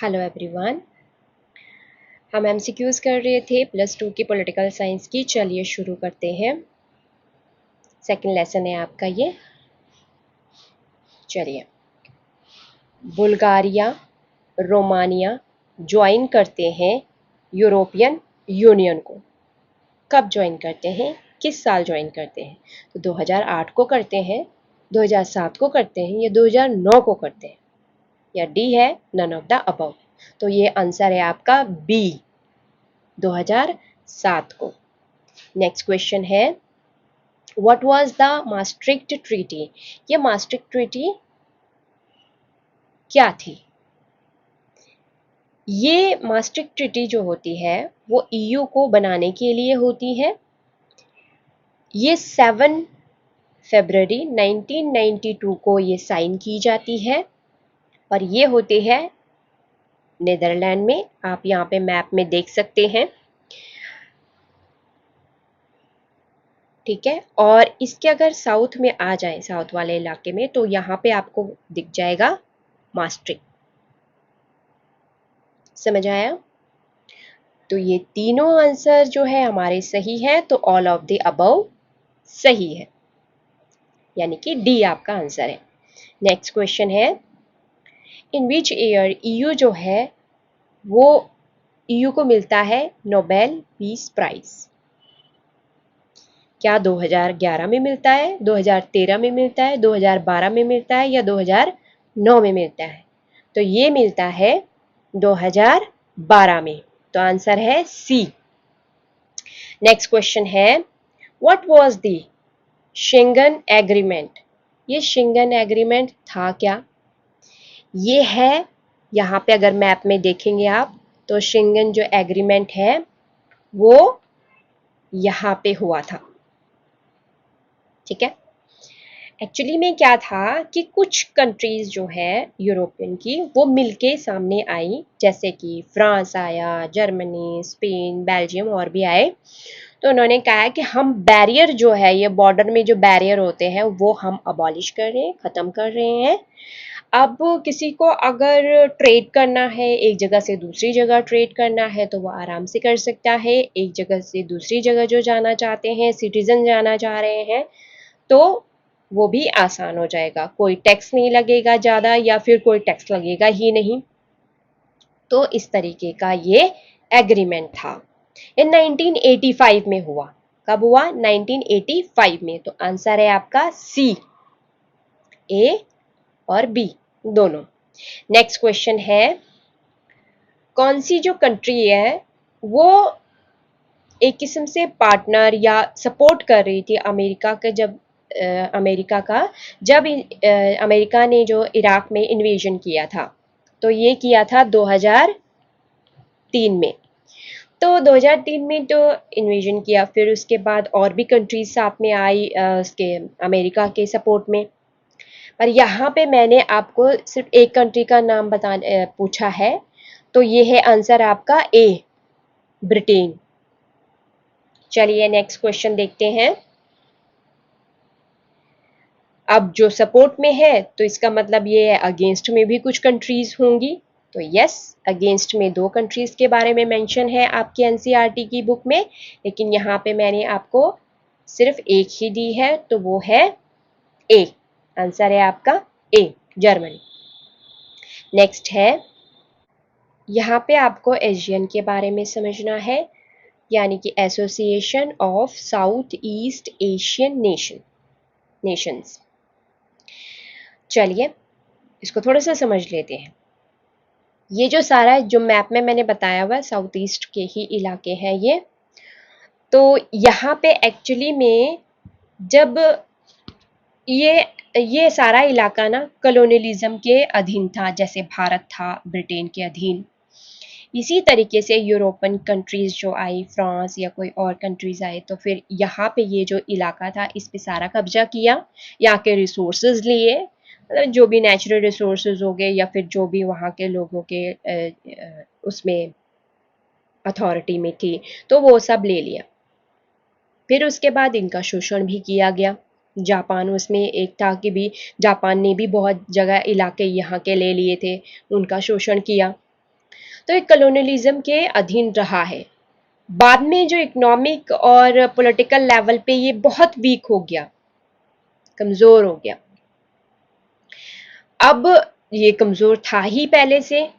Hello everyone. हम MCQs कर रहे थे +2 की पॉलिटिकल साइंस की। चलिए शुरू करते हैं। सेकंड लेसन है आपका ये। चलिए, बुल्गारिया, रोमानिया ज्वाइन करते हैं यूरोपियन यूनियन को। कब ज्वाइन करते हैं, किस साल ज्वाइन करते हैं? तो 2008 को करते हैं, 2007 को करते हैं या 2009 को करते हैं, या डी है नन ऑफ द अबव। तो ये आंसर है आपका बी, 2007 को। नेक्स्ट क्वेश्चन है, what was the maastricht treaty? ये maastricht ट्रीटी क्या थी? ये maastricht ट्रीटी जो होती है वो ईयू को बनाने के लिए होती है। ये 7 फरवरी 1992 को ये साइन की जाती है और ये होते हैं नीदरलैंड में। आप यहाँ पे मैप में देख सकते हैं, ठीक है। और इसके अगर साउथ में आ जाए, साउथ वाले इलाके में, तो यहाँ पे आपको दिख जाएगा maastricht। समझ आया? तो ये तीनों आंसर जो है हमारे सही है, तो ऑल ऑफ द अबव सही है, यानी कि डी आपका आंसर है। नेक्स्ट क्वेश्चन है, इन विच ईयर ईयू जो है वो ईयू को मिलता है नोबेल पीस प्राइज? क्या 2011 में मिलता है, 2013 में मिलता है, 2012 में मिलता है या 2009 में मिलता है? तो ये मिलता है 2012 में, तो आंसर है सी। नेक्स्ट क्वेश्चन है, what was the Schengen agreement? ये शेंगन एग्रीमेंट था क्या? ये है, यहाँ पे अगर मैप में देखेंगे आप, तो शेंगन जो एग्रीमेंट है वो यहाँ पे हुआ था, ठीक है। एक्चुअली में क्या था कि कुछ कंट्रीज जो है यूरोपियन की वो मिलके सामने आई, जैसे कि फ्रांस आया, जर्मनी, स्पेन, बेल्जियम और भी आए। तो उन्होंने कहा कि हम बैरियर जो है, ये बॉर्डर में जो बैरियर होते हैं वो हम अबॉलिश कर रहे हैं, ख़त्म कर रहे हैं। अब किसी को अगर ट्रेड करना है, एक जगह से दूसरी जगह ट्रेड करना है, तो वो आराम से कर सकता है। एक जगह से दूसरी जगह जो जाना चाहते हैं, सिटीजन जाना चाह रहे हैं, तो वो भी आसान हो जाएगा। कोई टैक्स नहीं लगेगा ज़्यादा, या फिर कोई टैक्स लगेगा ही नहीं। तो इस तरीके का ये एग्रीमेंट था। ये 1985 में हुआ। कब हुआ? 1985 में। तो आंसर है आपका सी, ए और बी दोनों। नेक्स्ट क्वेश्चन है, कौन सी जो कंट्री है वो एक किस्म से पार्टनर या सपोर्ट कर रही थी अमेरिका के, अमेरिका का जब अमेरिका ने जो इराक में इन्वेजन किया था, तो ये किया था 2003 में। तो 2003 में तो इन्वेजन किया, फिर उसके बाद और भी कंट्रीज साथ में आई उसके अमेरिका के सपोर्ट में। पर यहाँ पे मैंने आपको सिर्फ एक कंट्री का नाम पूछा है, तो ये है आंसर आपका ए, ब्रिटेन। चलिए नेक्स्ट क्वेश्चन देखते हैं। अब जो सपोर्ट में है, तो इसका मतलब ये है अगेंस्ट में भी कुछ कंट्रीज होंगी। तो यस, अगेंस्ट में 2 कंट्रीज के बारे में मेंशन है आपकी एनसीईआरटी की बुक में, लेकिन यहाँ पे मैंने आपको सिर्फ एक ही दी है, तो वो है ए। आंसर है आपका ए, जर्मनी। नेक्स्ट है, यहाँ पे आपको एशियन के बारे में समझना है, यानी कि association of south east Asian Nations. चलिए इसको थोड़ा सा समझ लेते हैं। ये जो सारा जो मैप में मैंने बताया हुआ है, साउथ ईस्ट के ही इलाके हैं ये। तो यहाँ पे एक्चुअली में जब ये सारा इलाका ना कॉलोनियलिज्म के अधीन था, जैसे भारत था ब्रिटेन के अधीन, इसी तरीके से यूरोपियन कंट्रीज जो आई, फ्रांस या कोई और कंट्रीज आए, तो फिर यहाँ पे ये जो इलाका था इस पे सारा कब्जा किया, यहाँ के रिसोर्सेज लिए, मतलब जो भी नेचुरल रिसोर्सेज हो गए या फिर जो भी वहाँ के लोगों के उसमें अथॉरिटी में थी, तो वो सब ले लिया। फिर उसके बाद इनका शोषण भी किया गया। जापान उसमें एक था कि भी जापान ने भी बहुत जगह इलाके यहाँ के ले लिए थे, उनका शोषण किया। तो ये कॉलोनियलिज्म के अधीन रहा है। बाद में जो इकोनॉमिक और पॉलिटिकल लेवल पे ये बहुत वीक हो गया, कमजोर हो गया। अब ये कमजोर था ही पहले से।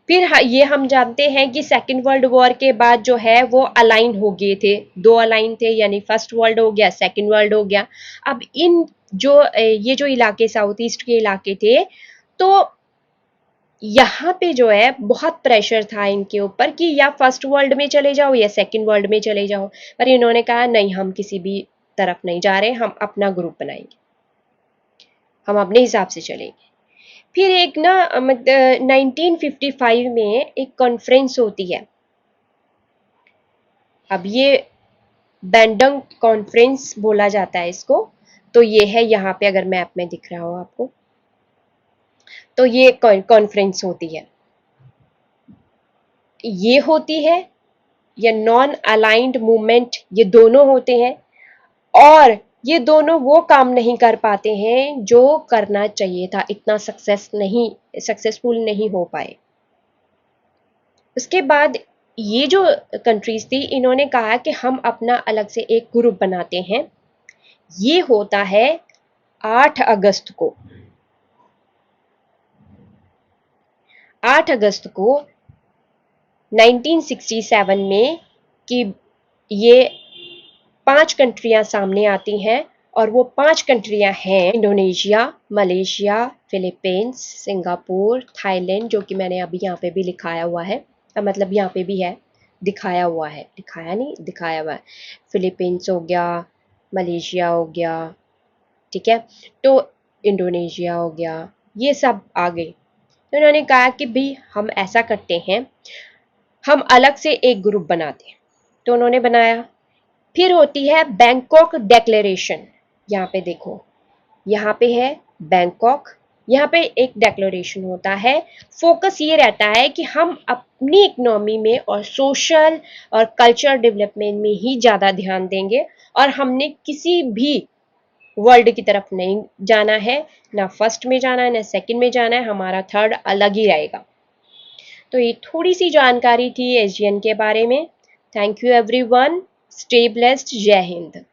फिर ये हम जानते हैं कि सेकेंड वर्ल्ड वॉर के बाद जो है वो अलाइन हो गए थे, दो अलाइन थे, यानी फर्स्ट वर्ल्ड हो गया, सेकेंड वर्ल्ड हो गया। अब इन जो ये जो इलाके साउथ ईस्ट के इलाके थे, तो यहाँ पे जो है बहुत प्रेशर था इनके ऊपर कि या फर्स्ट वर्ल्ड में चले जाओ या सेकेंड वर्ल्ड में चले जाओ, पर इन्होंने कहा नहीं, हम किसी भी तरफ नहीं जा रहे, हम अपना ग्रुप बनाएंगे, हम अपने हिसाब से चलेंगे। फिर एक ना 1955 में एक कॉन्फ्रेंस होती है। अब ये बैंडंग कॉन्फ्रेंस बोला जाता है इसको। तो ये है यहाँ पे, अगर मैप में दिख रहा हो आपको, तो ये कॉन्फ्रेंस होती है। ये होती है या नॉन अलाइंड मूवमेंट, ये दोनों होते हैं, और ये दोनों वो काम नहीं कर पाते हैं जो करना चाहिए था, इतना सक्सेसफुल नहीं हो पाए। उसके बाद ये जो कंट्रीज थी, इन्होंने कहा कि हम अपना अलग से एक ग्रुप बनाते हैं। ये होता है 8 अगस्त को। 8 अगस्त को 1967 में कि ये 5 कंट्रियां सामने आती हैं, और वो 5 कंट्रियां हैं Indonesia, Malaysia, Philippines, Singapore, Thailand, जो कि मैंने अभी यहाँ पे भी लिखाया हुआ है, मतलब यहाँ पे भी है, दिखाया हुआ है, दिखाया नहीं, दिखाया हुआ है। फिलीपींस हो गया, मलेशिया हो गया, ठीक है, तो इंडोनेशिया हो गया, ये सब आ गए। तो उन्होंने कहा कि भाई हम ऐसा करते हैं, हम अलग से एक ग्रुप बनाते हैं। तो उन्होंने बनाया। फिर होती है बैंकॉक डेक्लेरेशन। यहाँ पे देखो, यहाँ पे है बैंकॉक, यहाँ पे एक डेक्लेरेशन होता है। फोकस ये रहता है कि हम अपनी इकोनॉमी में और सोशल और कल्चर डेवलपमेंट में ही ज़्यादा ध्यान देंगे, और हमने किसी भी वर्ल्ड की तरफ नहीं जाना है, ना फर्स्ट में जाना है, ना सेकंड में जाना है, हमारा थर्ड अलग ही रहेगा। तो ये थोड़ी सी जानकारी थी एसजीएन के बारे में। Thank you everyone, stay blessed, जय हिंद।